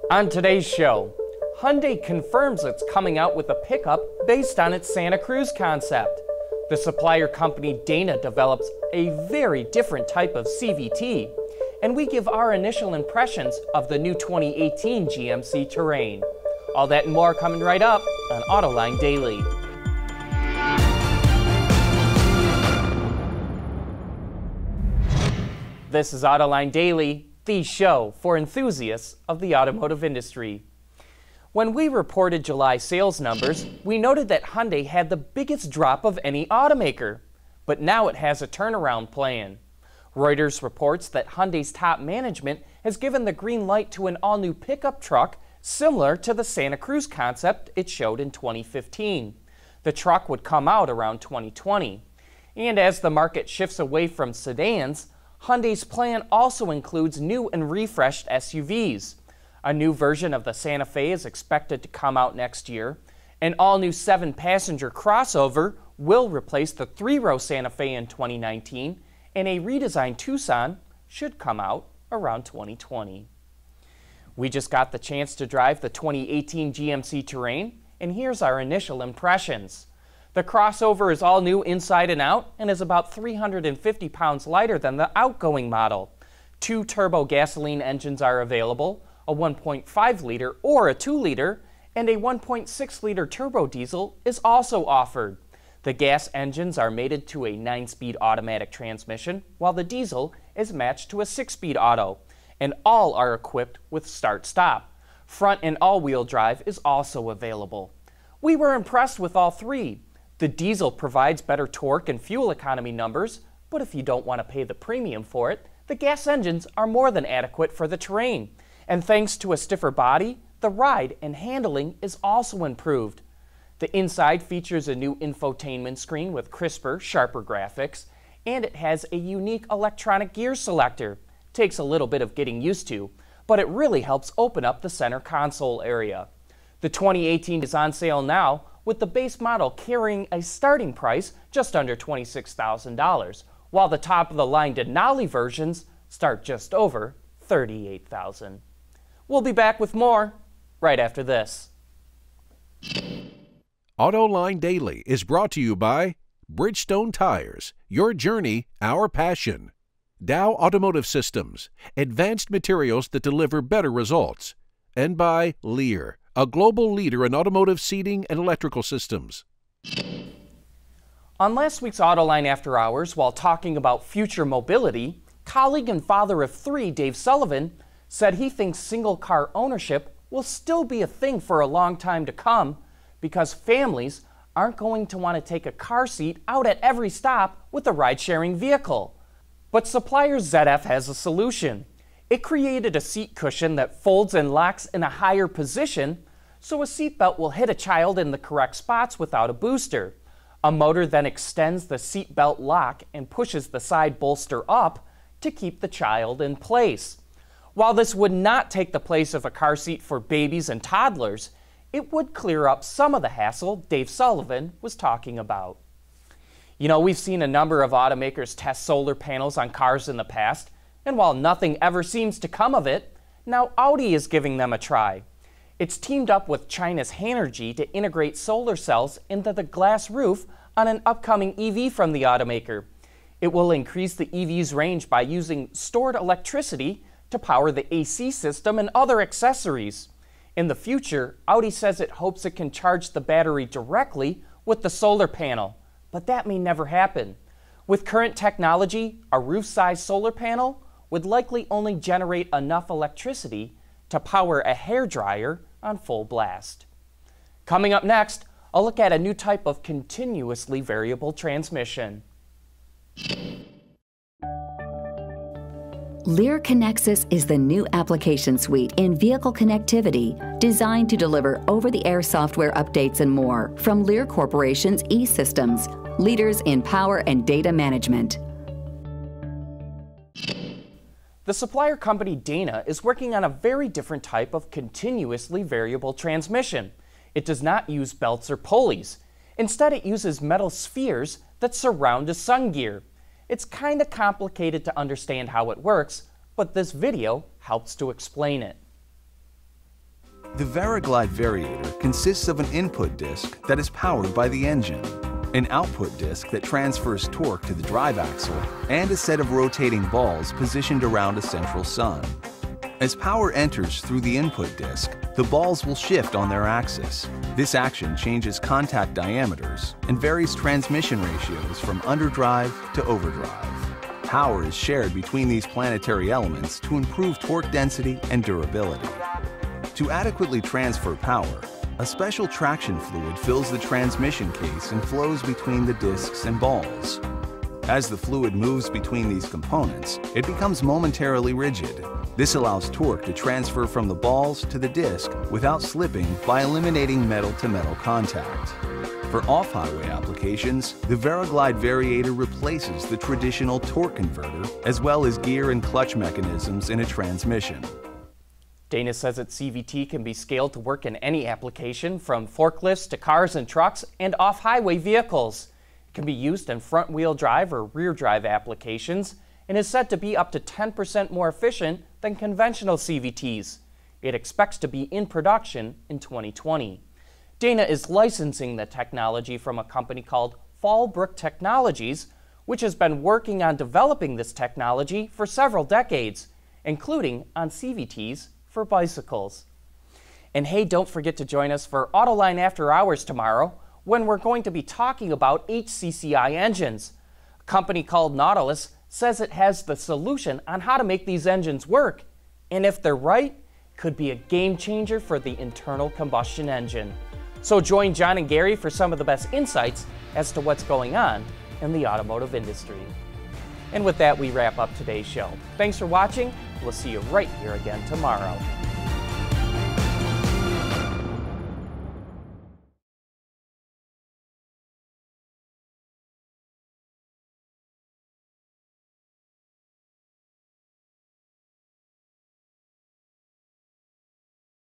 On today's show, Hyundai confirms it's coming out with a pickup based on its Santa Cruz concept. The supplier company Dana develops a very different type of CVT, and we give our initial impressions of the new 2018 GMC Terrain. All that and more coming right up on Autoline Daily. This is Autoline Daily, the show for enthusiasts of the automotive industry. When we reported July sales numbers, we noted that Hyundai had the biggest drop of any automaker, but now it has a turnaround plan. Reuters reports that Hyundai's top management has given the green light to an all-new pickup truck similar to the Santa Cruz concept it showed in 2015. The truck would come out around 2020. And as the market shifts away from sedans, Hyundai's plan also includes new and refreshed SUVs. A new version of the Santa Fe is expected to come out next year. An all-new 7-passenger crossover will replace the 3-row Santa Fe in 2019, and a redesigned Tucson should come out around 2020. We just got the chance to drive the 2018 GMC Terrain, and here's our initial impressions. The crossover is all new inside and out and is about 350 pounds lighter than the outgoing model. 2 turbo gasoline engines are available, a 1.5-liter or a 2-liter, and a 1.6-liter turbo diesel is also offered. The gas engines are mated to a 9-speed automatic transmission, while the diesel is matched to a 6-speed auto, and all are equipped with start-stop. Front and all-wheel drive is also available. We were impressed with all three. The diesel provides better torque and fuel economy numbers, but if you don't want to pay the premium for it, the gas engines are more than adequate for the terrain. And thanks to a stiffer body, the ride and handling is also improved. The inside features a new infotainment screen with crisper, sharper graphics, and it has a unique electronic gear selector. Takes a little bit of getting used to, but it really helps open up the center console area. The 2018 is on sale now, with the base model carrying a starting price just under $26,000, while the top-of-the-line Denali versions start just over $38,000. We'll be back with more right after this. Autoline Daily is brought to you by Bridgestone Tires, your journey, our passion. Dow Automotive Systems, advanced materials that deliver better results. And by Lear, a global leader in automotive seating and electrical systems. On last week's Autoline After Hours, while talking about future mobility, colleague and father of 3, Dave Sullivan, said he thinks single-car ownership will still be a thing for a long time to come because families aren't going to want to take a car seat out at every stop with a ride-sharing vehicle. But supplier ZF has a solution. It created a seat cushion that folds and locks in a higher position, so a seatbelt will hit a child in the correct spots without a booster. A motor then extends the seatbelt lock and pushes the side bolster up to keep the child in place. While this would not take the place of a car seat for babies and toddlers, it would clear up some of the hassle Dave Sullivan was talking about. You know, we've seen a number of automakers test solar panels on cars in the past, and while nothing ever seems to come of it, now Audi is giving them a try. It's teamed up with China's Hanergy to integrate solar cells into the glass roof on an upcoming EV from the automaker. It will increase the EV's range by using stored electricity to power the AC system and other accessories. In the future, Audi says it hopes it can charge the battery directly with the solar panel, but that may never happen. With current technology, a roof-sized solar panel would likely only generate enough electricity to power a hairdryer on full blast. Coming up next, a look at a new type of continuously variable transmission. Lear Connexus is the new application suite in vehicle connectivity designed to deliver over-the-air software updates and more from Lear Corporation's E-Systems, leaders in power and data management. The supplier company Dana is working on a very different type of continuously variable transmission. It does not use belts or pulleys. Instead, it uses metal spheres that surround a sun gear. It's kind of complicated to understand how it works, but this video helps to explain it. The Variglide variator consists of an input disc that is powered by the engine, an output disc that transfers torque to the drive axle, and a set of rotating balls positioned around a central sun. As power enters through the input disc, the balls will shift on their axis. This action changes contact diameters and varies transmission ratios from underdrive to overdrive. Power is shared between these planetary elements to improve torque density and durability. To adequately transfer power, a special traction fluid fills the transmission case and flows between the discs and balls. As the fluid moves between these components, it becomes momentarily rigid. This allows torque to transfer from the balls to the disc without slipping by eliminating metal-to-metal contact. For off-highway applications, the Variglide variator replaces the traditional torque converter as well as gear and clutch mechanisms in a transmission. Dana says that CVT can be scaled to work in any application, from forklifts to cars and trucks and off-highway vehicles. It can be used in front-wheel drive or rear-drive applications and is said to be up to 10% more efficient than conventional CVTs. It expects to be in production in 2020. Dana is licensing the technology from a company called Fallbrook Technologies, which has been working on developing this technology for several decades, including on CVTs for bicycles. And hey, don't forget to join us for Autoline After Hours tomorrow, when we're going to be talking about HCCI engines. A company called Nautilus says it has the solution on how to make these engines work, and if they're right, could be a game changer for the internal combustion engine. So join John and Gary for some of the best insights as to what's going on in the automotive industry. And with that, we wrap up today's show. Thanks for watching. We'll see you right here again tomorrow.